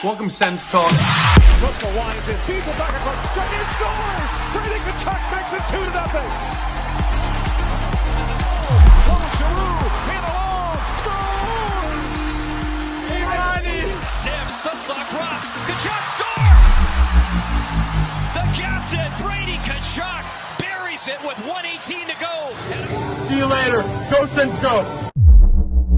Welcome, Sens Talk. Russell winds in, feeds it back across the track, and scores! Brady Tkachuk makes it 2-0. Paul Giroux, hit alone, scores! Tim Stutzel across, Tkachuk score! The captain, Brady Tkachuk, buries it with 1:18 to go. See you later. Go, Sens, go.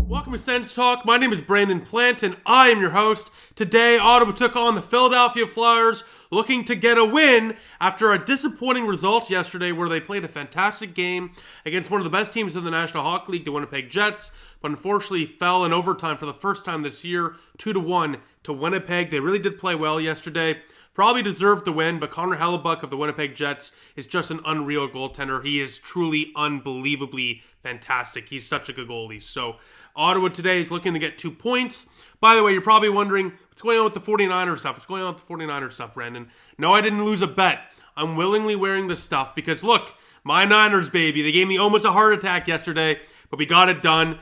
Welcome to Sens Talk. My name is Brandon Plant, and I am your host. Today, Ottawa took on the Philadelphia Flyers, looking to get a win after a disappointing result yesterday where they played a fantastic game against one of the best teams in the National Hockey League, the Winnipeg Jets, but unfortunately fell in overtime for the first time this year, 2-1 to Winnipeg. They really did play well yesterday. Probably deserved the win, but Connor Hellebuyck of the Winnipeg Jets is just an unreal goaltender. He is truly unbelievably fantastic. He's such a good goalie. So Ottawa today is looking to get 2 points. By the way, you're probably wondering, what's going on with the 49ers stuff? What's going on with the 49ers stuff, Brandon? No, I didn't lose a bet. I'm willingly wearing this stuff because, look, my Niners, baby. They gave me almost a heart attack yesterday, but we got it done.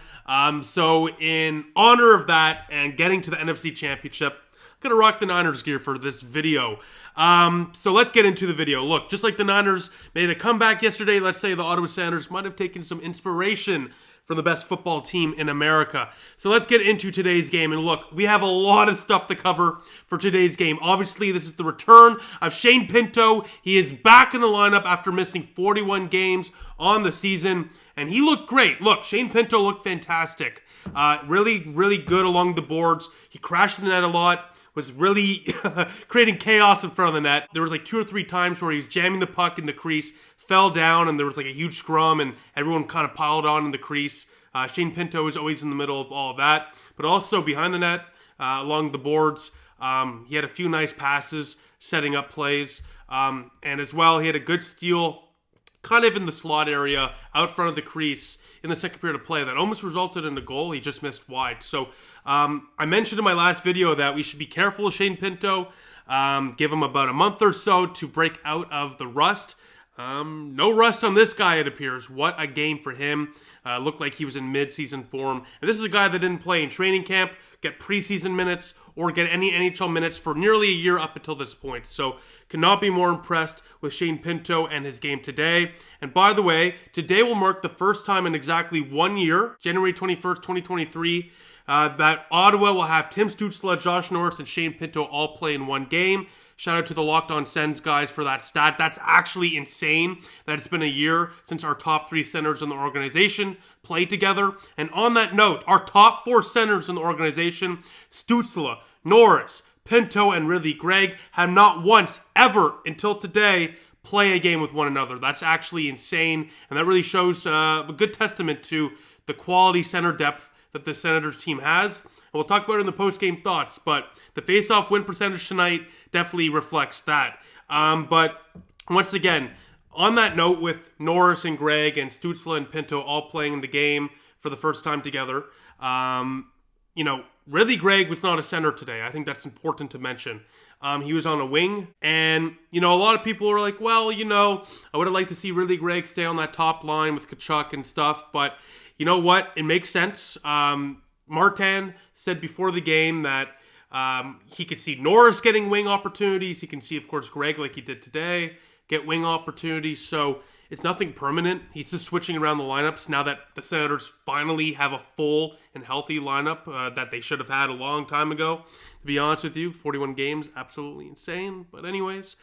So in honor of that and getting to the NFC Championship, I'm going to rock the Niners gear for this video. So let's get into the video. Look, just like the Niners made a comeback yesterday, let's say the Ottawa Senators might have taken some inspiration from the best football team in America. So let's get into today's game. And look, we have a lot of stuff to cover for today's game. Obviously, this is the return of Shane Pinto. He is back in the lineup after missing 41 games on the season, and he looked great. Look, Shane Pinto looked fantastic. Really, really good along the boards. He crashed the net a lot. Was really creating chaos in front of the net. There was like 2 or 3 times where he was jamming the puck in the crease, fell down, and there was like a huge scrum, and everyone kind of piled on in the crease. Shane Pinto is always in the middle of all of that. But also behind the net, along the boards, he had a few nice passes, setting up plays. And as well, he had a good steal kind of in the slot area out front of the crease in the second period of play that almost resulted in a goal. He just missed wide. So I mentioned in my last video that we should be careful of Shane Pinto. Give him about a month or so to break out of the rust. No rust on this guy, it appears. What a game for him. Looked like he was in mid-season form. And this is a guy that didn't play in training camp, get preseason minutes, or get any NHL minutes for nearly a year up until this point. So cannot be more impressed with Shane Pinto and his game today. And by the way, today will mark the first time in exactly 1 year, January 21st, 2023, that Ottawa will have Tim Stützle, Josh Norris, and Shane Pinto all play in one game. Shout out to the Locked On Sens guys for that stat. That's actually insane that it's been a year since our top 3 centers in the organization played together. And on that note, our top 4 centers in the organization, Stützle, Norris, Pinto, and Ridley Gregg, have not once, ever, until today, play a game with one another. That's actually insane, and that really shows a good testament to the quality center depth that the Senators team has. And we'll talk about it in the post-game thoughts, but the face-off win percentage tonight definitely reflects that. But once again, on that note, with Norris and Gregg and Stützle and Pinto all playing in the game for the first time together, Ridley Gregg was not a center today. I think that's important to mention. He was on a wing, and, a lot of people were like, well, I would have liked to see Ridley Gregg stay on that top line with Tkachuk and stuff, but you know what? It makes sense. Martin said before the game that he could see Norris getting wing opportunities. He can see, of course, Gregg, like he did today, get wing opportunities. So it's nothing permanent. He's just switching around the lineups now that the Senators finally have a full and healthy lineup that they should have had a long time ago. To be honest with you, 41 games, absolutely insane. But anyways,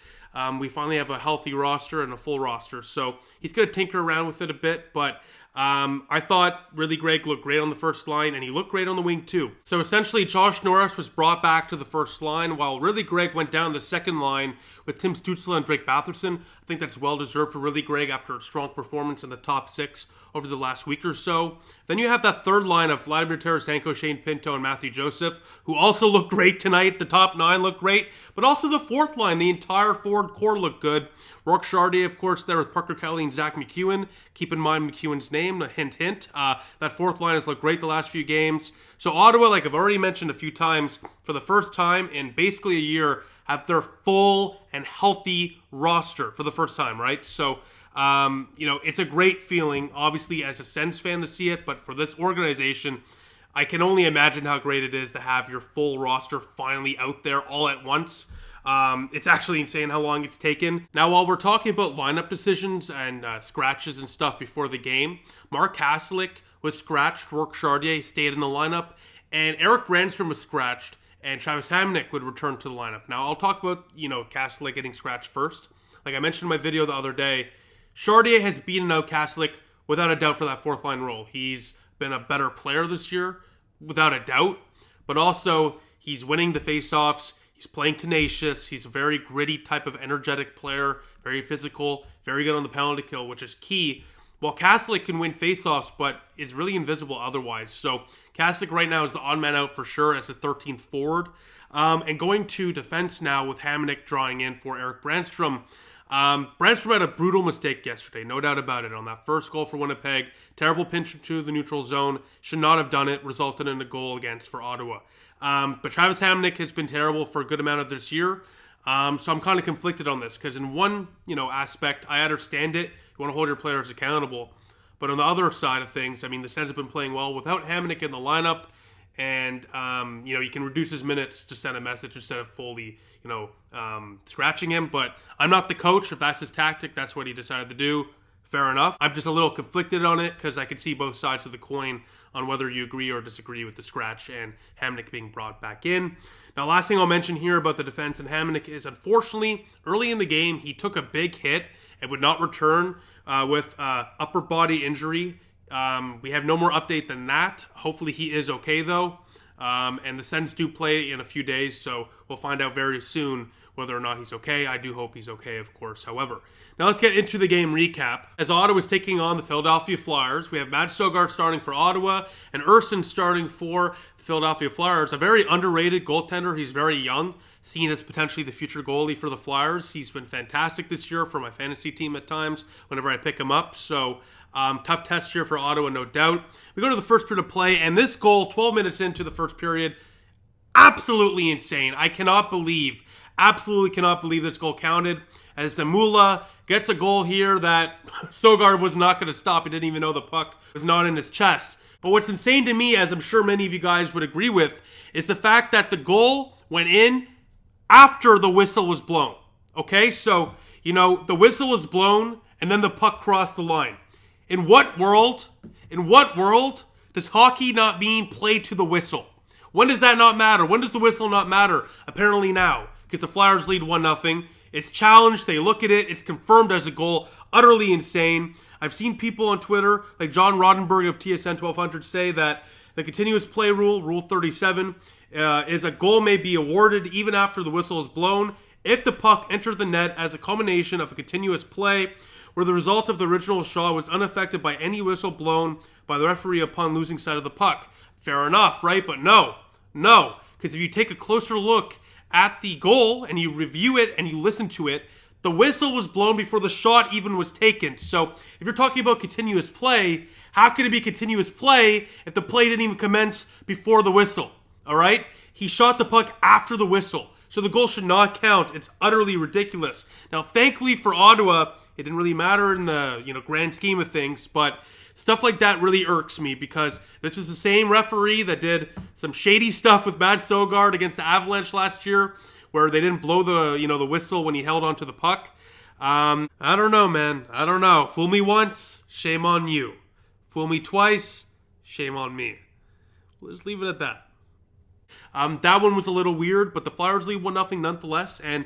we finally have a healthy roster and a full roster. So he's going to tinker around with it a bit, but I thought Ridley Gregg looked great on the first line, and he looked great on the wing too. So essentially, Josh Norris was brought back to the first line, while Ridley Gregg went down the second line with Tim Stützle and Drake Batherson. I think that's well-deserved for Ridley Gregg after a strong performance in the top 6 over the last week or so. Then you have that third line of Vladimir Tarasenko, Shane Pinto, and Matthew Joseph, who also looked great tonight. The top 9 looked great, but also the fourth line, the entire forward core looked good. Rourke Chartier, of course, there with Parker Kelly and Zach McEwen. Keep in mind McEwen's name, a hint, hint. That fourth line has looked great the last few games. So Ottawa, like I've already mentioned a few times, for the first time in basically a year, have their full and healthy roster for the first time, right? So, it's a great feeling, obviously, as a Sens fan to see it, but for this organization, I can only imagine how great it is to have your full roster finally out there all at once. It's actually insane how long it's taken. Now, while we're talking about lineup decisions and scratches and stuff before the game, Mark Haslick was scratched, Rourke Chartier stayed in the lineup, and Eric Brandstrom was scratched, and Travis Hamonic would return to the lineup. Now, I'll talk about, Haslick getting scratched first. Like I mentioned in my video the other day, Chartier has beaten out Haslick without a doubt for that fourth line role. He's been a better player this year, without a doubt, but also he's winning the faceoffs. He's playing tenacious. He's a very gritty type of energetic player, very physical, very good on the penalty kill, which is key. While Haslick can win faceoffs, but is really invisible otherwise. So Haslick right now is the odd man out for sure as the 13th forward. And going to defense now with Hamonic drawing in for Eric Brandstrom. Brandstrom had a brutal mistake yesterday, no doubt about it. On that first goal for Winnipeg, terrible pinch into the neutral zone, should not have done it, resulted in a goal against for Ottawa. But Travis Hamonic has been terrible for a good amount of this year. So I'm kind of conflicted on this because in one, aspect, I understand it. You want to hold your players accountable. But on the other side of things, the Sens have been playing well without Hamonic in the lineup. And, you can reduce his minutes to send a message instead of fully, scratching him. But I'm not the coach. If that's his tactic, that's what he decided to do. Fair enough. I'm just a little conflicted on it because I could see both sides of the coin on whether you agree or disagree with the scratch and Hamonic being brought back in. Now, last thing I'll mention here about the defense and Hamonic is, unfortunately, early in the game, he took a big hit and would not return with upper body injury. We have no more update than that. Hopefully he is okay, though. And the Sens do play in a few days, so we'll find out very soon whether or not he's okay. I do hope he's okay, of course, however. Now let's get into the game recap. As Ottawa is taking on the Philadelphia Flyers, we have Matt Sogard starting for Ottawa and Urson starting for the Philadelphia Flyers. A very underrated goaltender. He's very young, seen as potentially the future goalie for the Flyers. He's been fantastic this year for my fantasy team at times whenever I pick him up. So tough test here for Ottawa, no doubt. We go to the first period of play, and this goal, 12 minutes into the first period, absolutely insane. Absolutely cannot believe this goal counted, as Zamula gets a goal here that Sogard was not going to stop. He didn't even know the puck was not in his chest. But what's insane to me, as I'm sure many of you guys would agree with, is the fact that the goal went in after the whistle was blown. Okay, so, the whistle was blown and then the puck crossed the line. In what world does hockey not being played to the whistle? When does that not matter? When does the whistle not matter? Apparently now, because the Flyers lead 1-0. It's challenged. They look at it. It's confirmed as a goal. Utterly insane. I've seen people on Twitter, like John Roddenberg of TSN 1200, say that the continuous play rule, Rule 37, is a goal may be awarded even after the whistle is blown if the puck entered the net as a culmination of a continuous play where the result of the original shot was unaffected by any whistle blown by the referee upon losing sight of the puck. Fair enough, right? But no. Because if you take a closer look at the goal and you review it and you listen to it, the whistle was blown before the shot even was taken. So if you're talking about continuous play, how could it be continuous play if the play didn't even commence before the whistle? All right? He shot the puck after the whistle. So the goal should not count. It's utterly ridiculous. Now, thankfully for Ottawa, it didn't really matter in the grand scheme of things, but stuff like that really irks me because this is the same referee that did some shady stuff with Matt Sogard against the Avalanche last year, where they didn't blow the whistle when he held onto the puck. I don't know, man. I don't know. Fool me once, shame on you. Fool me twice, shame on me. Let's leave it at that. That one was a little weird, but the Flyers lead 1-0 nonetheless, and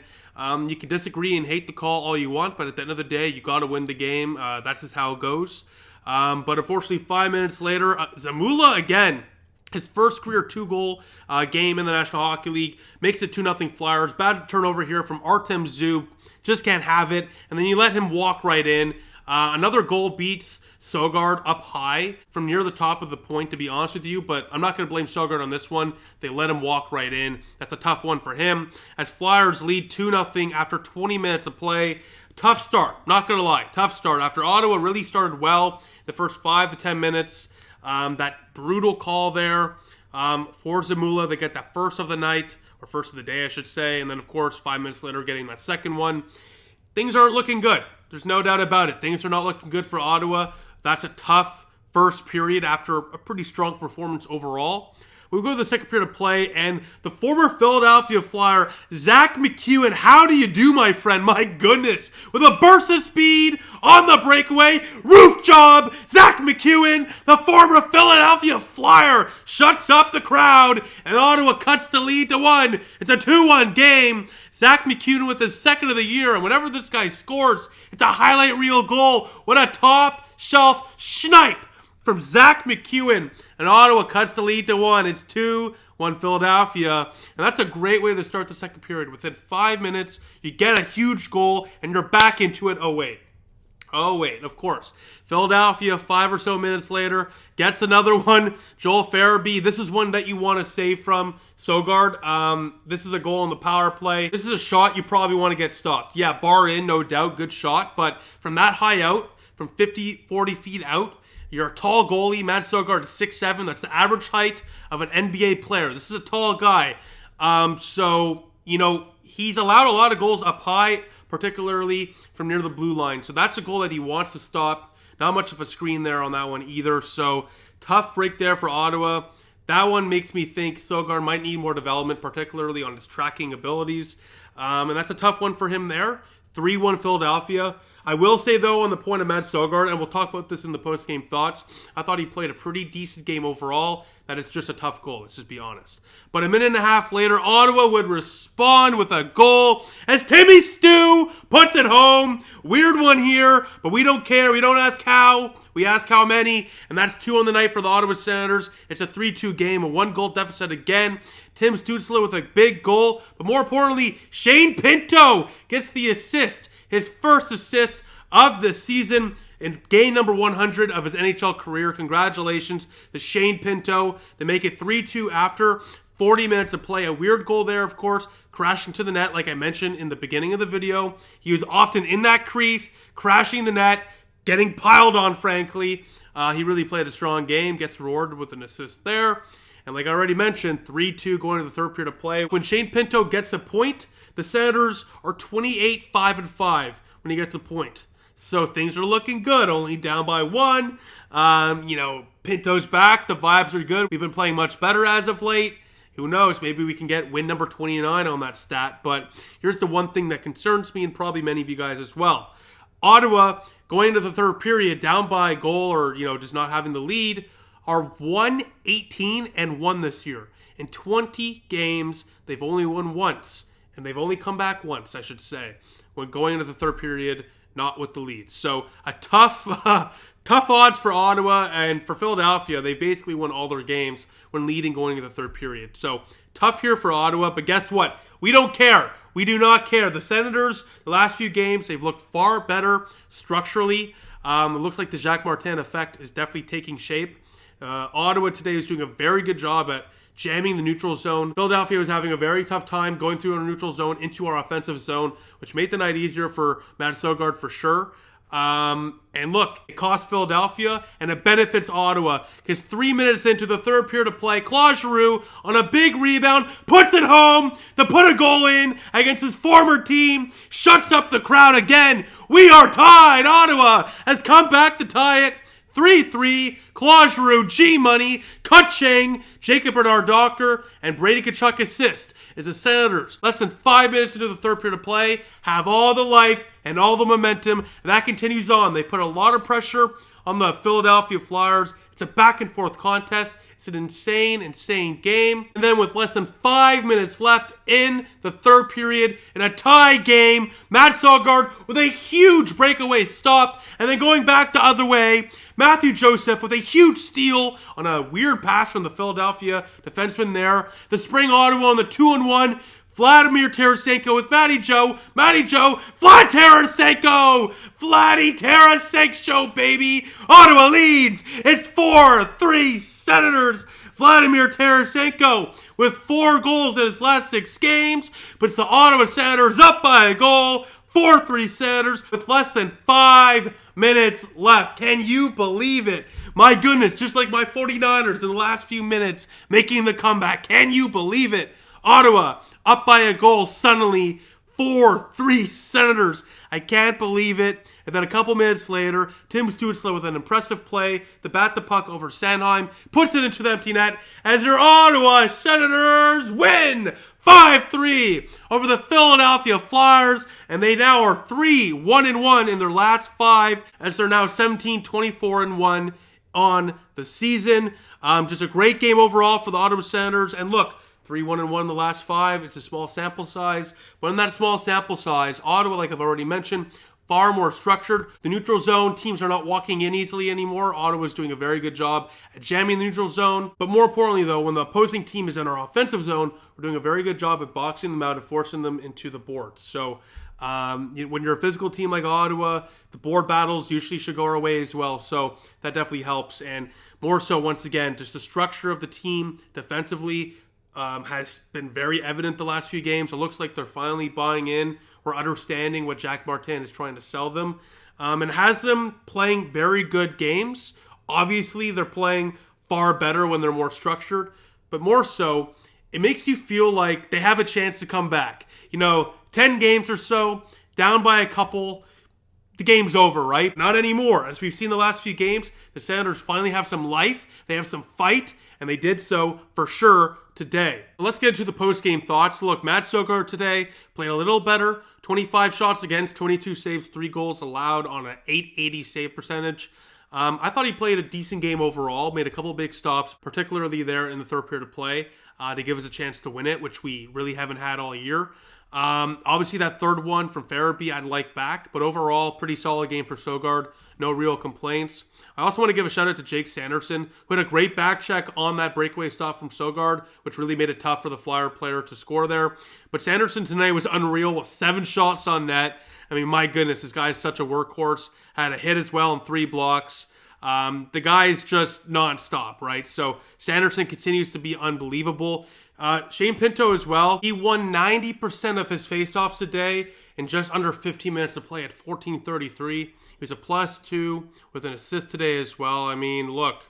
you can disagree and hate the call all you want, but at the end of the day, you got to win the game. That's just how it goes. But unfortunately, 5 minutes later, Zamula again, his first career 2-goal game in the National Hockey League, makes it 2-0 Flyers. Bad turnover here from Artem Zub. Just can't have it. And then you let him walk right in. Another goal beats Sogard up high from near the top of the point, to be honest with you. But I'm not going to blame Sogard on this one. They let him walk right in. That's a tough one for him. As Flyers lead 2-0 after 20 minutes of play. Tough start, not going to lie. Tough start. After Ottawa really started well, the first 5 to 10 minutes, that brutal call there for Zamula. They get that first of the night, or first of the day, I should say. And then, of course, 5 minutes later, getting that second one. Things aren't looking good. There's no doubt about it. Things are not looking good for Ottawa. That's a tough first period after a pretty strong performance overall. We go to the second period of play, and the former Philadelphia Flyer, Zack McEwen, how do you do, my friend? My goodness. With a burst of speed on the breakaway, roof job, Zack McEwen, the former Philadelphia Flyer, shuts up the crowd, and Ottawa cuts the lead to 1. It's a 2-1 game. Zack McEwen with his second of the year, and whenever this guy scores, it's a highlight reel goal. What a top shelf snipe from Zack McEwen, and Ottawa cuts the lead to 1. It's 2-1 Philadelphia, and that's a great way to start the second period. Within 5 minutes, you get a huge goal, and you're back into it. Oh, wait, of course. Philadelphia, 5 or so minutes later, gets another one. Joel Farabee, this is one that you want to save from Sogard. This is a goal on the power play. This is a shot you probably want to get stopped. Yeah, bar in, no doubt, good shot, but from that high out, from 50, 40 feet out, you're a tall goalie. Matt Sogard is 6'7". That's the average height of an NBA player. This is a tall guy. So, you know, he's allowed a lot of goals up high, particularly from near the blue line. So that's a goal that he wants to stop. Not much of a screen there on that one either. So tough break there for Ottawa. That one makes me think Sogard might need more development, particularly on his tracking abilities. And that's a tough one for him there. 3-1 Philadelphia. I will say, though, on the point of Matt Sogard, and we'll talk about this in the post-game thoughts, I thought he played a pretty decent game overall. That it's just a tough goal, let's just be honest. But a minute and a half later, Ottawa would respond with a goal as Timmy Stu puts it home. Weird one here, but we don't care. We don't ask how. We ask how many, and that's 2 on the night for the Ottawa Senators. It's a 3-2 game, a 1-goal deficit again. Tim Stützle with a big goal, but more importantly, Shane Pinto gets the assist. His first assist of the season in game number 100 of his NHL career. Congratulations to Shane Pinto. They make it 3-2 after 40 minutes of play. A weird goal there, of course, crashing to the net like I mentioned in the beginning of the video. He was often in that crease, crashing the net, getting piled on, frankly. He really played a strong game, gets rewarded with an assist there. And like I already mentioned, 3-2 going to the third period of play. When Shane Pinto gets a point, the Senators are 28-5-5 when he gets a point. So things are looking good, only down by 1. You know, Pinto's back. The vibes are good. We've been playing much better as of late. Who knows? Maybe we can get win number 29 on that stat. But here's the one thing that concerns me and probably many of you guys as well. Ottawa, going into the third period, down by a goal or, you know, just not having the lead, are 1-18-1 this year. In 20 games, they've only won once. And they've only come back once, I should say, when going into the third period, not with the lead. So a tough odds for Ottawa, and for Philadelphia, they basically won all their games when leading going into the third period. So tough here for Ottawa, but guess what? We don't care. We do not care. The Senators, the last few games, they've looked far better structurally. It looks like the Jacques Martin effect is definitely taking shape. Ottawa today is doing a very good job at jamming the neutral zone. Philadelphia was having a very tough time going through our neutral zone into our offensive zone, which made the night easier for Matt Sogard for sure. And look, it costs Philadelphia and it benefits Ottawa because 3 minutes into the third period of play, Claude Giroux on a big rebound puts it home to put a goal in against his former team, shuts up the crowd again. We are tied. Ottawa has come back to tie it. 3-3, Claude Giroux, G-Money, Kutching, Jacob Bernard-Docker, and Brady Tkachuk assist as the Senators, less than 5 minutes into the third period of play, have all the life and all the momentum, and that continues on. They put a lot of pressure on the Philadelphia Flyers. It's a back-and-forth contest. It's an insane game. And then with less than 5 minutes left in the third period, in a tie game, Matt Sogard with a huge breakaway stop, and then going back the other way, Matthew Joseph with a huge steal on a weird pass from the Philadelphia defenseman there. The spring Ottawa on the 2-on-1. Vladimir Tarasenko with Matty Joe, Vlad Tarasenko! Vladdy Tarasenko, baby! Ottawa leads! It's 4-3 Senators! Vladimir Tarasenko with 4 goals in his last 6 games, puts the Ottawa Senators up by a goal. 4-3 Senators with less than 5 minutes left. Can you believe it? My goodness, just like my 49ers in the last few minutes making the comeback. Can you believe it? Ottawa up by a goal suddenly, 4-3 Senators. I can't believe it. And then a couple minutes later, Tim Stützle with an impressive play to bat the puck over Sanheim, puts it into the empty net as their Ottawa Senators win 5-3 over the Philadelphia Flyers, and they now are 3-1-1 in their last 5 as they're now 17-24-1 on the season. Just a great game overall for the Ottawa Senators. And look, 3-1-1 in the last 5. It's a small sample size. But in that small sample size, Ottawa, like I've already mentioned, far more structured. The neutral zone, teams are not walking in easily anymore. Ottawa's doing a very good job at jamming the neutral zone. But more importantly, though, when the opposing team is in our offensive zone, we're doing a very good job at boxing them out and forcing them into the boards. So when you're a physical team like Ottawa, the board battles usually should go our way as well. So that definitely helps. And more so, once again, just the structure of the team defensively has been very evident the last few games. It looks like they're finally buying in or understanding what Jacques Martin is trying to sell them, and has them playing very good games. Obviously, they're playing far better when they're more structured, but more so, it makes you feel like they have a chance to come back. 10 games or so, down by a couple, the game's over, right? Not anymore. As we've seen the last few games, the Senators finally have some life, they have some fight, and they did so for sure today. Let's get into the post-game thoughts. Look, Matt Sogard today played a little better. 25 shots against, 22 saves, 3 goals allowed on an .880 save percentage. I thought he played a decent game overall, made a couple big stops, particularly there in the third period of play, to give us a chance to win it, which we really haven't had all year. Obviously, that third one from Farabee I'd like back, but overall, pretty solid game for Sogard. No real complaints. I also want to give a shout out to Jake Sanderson, who had a great back check on that breakaway stop from Sogard, which really made it tough for the Flyer player to score there. But Sanderson tonight was unreal with 7 shots on net. I mean, my goodness, this guy is such a workhorse. Had a hit as well and 3 blocks. The guy's just nonstop, right? So Sanderson continues to be unbelievable. Shane Pinto as well. He won 90% of his faceoffs today in just under 15 minutes of play at 14:33. He was a +2 with an assist today as well. I mean, look,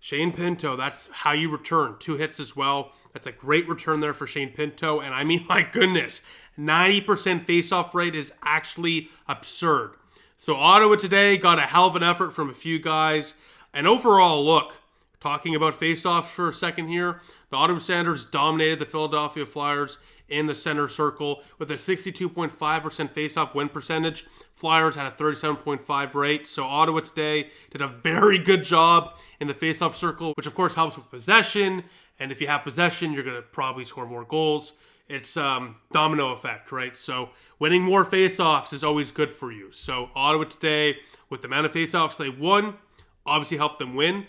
Shane Pinto, that's how you return. 2 hits as well. That's a great return there for Shane Pinto. And I mean, my goodness, 90% faceoff rate is actually absurd. So Ottawa today got a hell of an effort from a few guys. And overall, look, talking about faceoffs for a second here, the Ottawa Senators dominated the Philadelphia Flyers in the center circle with a 62.5% faceoff win percentage. Flyers had a 37.5 rate. So Ottawa today did a very good job in the faceoff circle, which of course helps with possession. And if you have possession, you're going to probably score more goals. It's domino effect, right? So winning more faceoffs is always good for you. So Ottawa today, with the amount of faceoffs they won, obviously helped them win.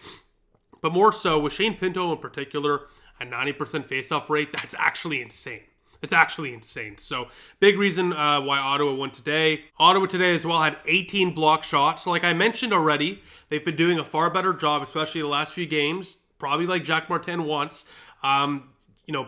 But more so, with Shane Pinto in particular, a 90% faceoff rate, that's actually insane. It's actually insane. So big reason why Ottawa won today. Ottawa today as well had 18 block shots. So like I mentioned already, they've been doing a far better job, especially the last few games, probably like Jacques Martin wants.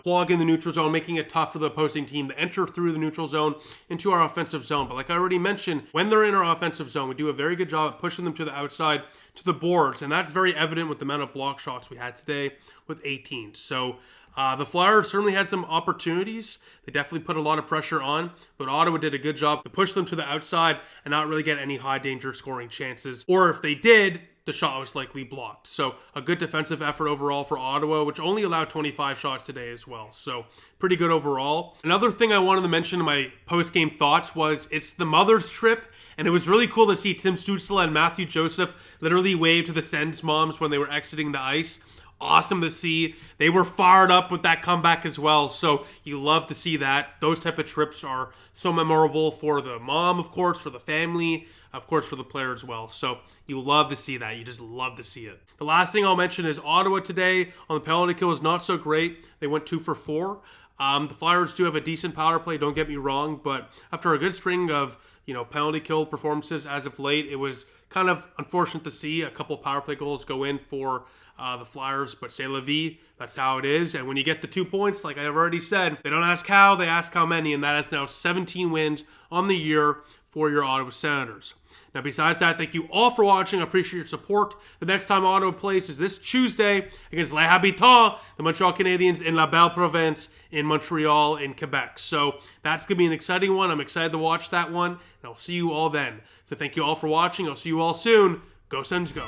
Plugging the neutral zone, making it tough for the opposing team to enter through the neutral zone into our offensive zone. But like I already mentioned, when they're in our offensive zone, we do a very good job at pushing them to the outside, to the boards. And that's very evident with the amount of block shots we had today with 18. So the Flyers certainly had some opportunities. They definitely put a lot of pressure on, but Ottawa did a good job to push them to the outside and not really get any high danger scoring chances. Or if they did, the shot was likely blocked. So a good defensive effort overall for Ottawa, which only allowed 25 shots today as well. So pretty good overall. Another thing I wanted to mention in my post-game thoughts was it's the mother's trip, and it was really cool to see Tim Stützle and Matthew Joseph literally wave to the Sens moms when they were exiting the ice. Awesome to see. They were fired up with that comeback as well. So you love to see that. Those type of trips are so memorable for the mom, of course, for the family, of course, for the player as well. So you love to see that. You just love to see it. The last thing I'll mention is Ottawa today on the penalty kill is not so great. They went 2 for 4. The Flyers do have a decent power play, don't get me wrong, but after a good string of penalty kill performances as of late, it was kind of unfortunate to see a couple power play goals go in for the Flyers, but c'est la vie, that's how it is. And when you get the 2 points, like I've already said, they don't ask how, they ask how many, and that is now 17 wins on the year for your Ottawa Senators. Now, besides that, thank you all for watching. I appreciate your support. The next time Ottawa plays is this Tuesday against Les Habitants, the Montreal Canadiens, in La Belle Province in Montreal in Quebec. So that's going to be an exciting one. I'm excited to watch that one, and I'll see you all then. So thank you all for watching. I'll see you all soon. Go Sens, go.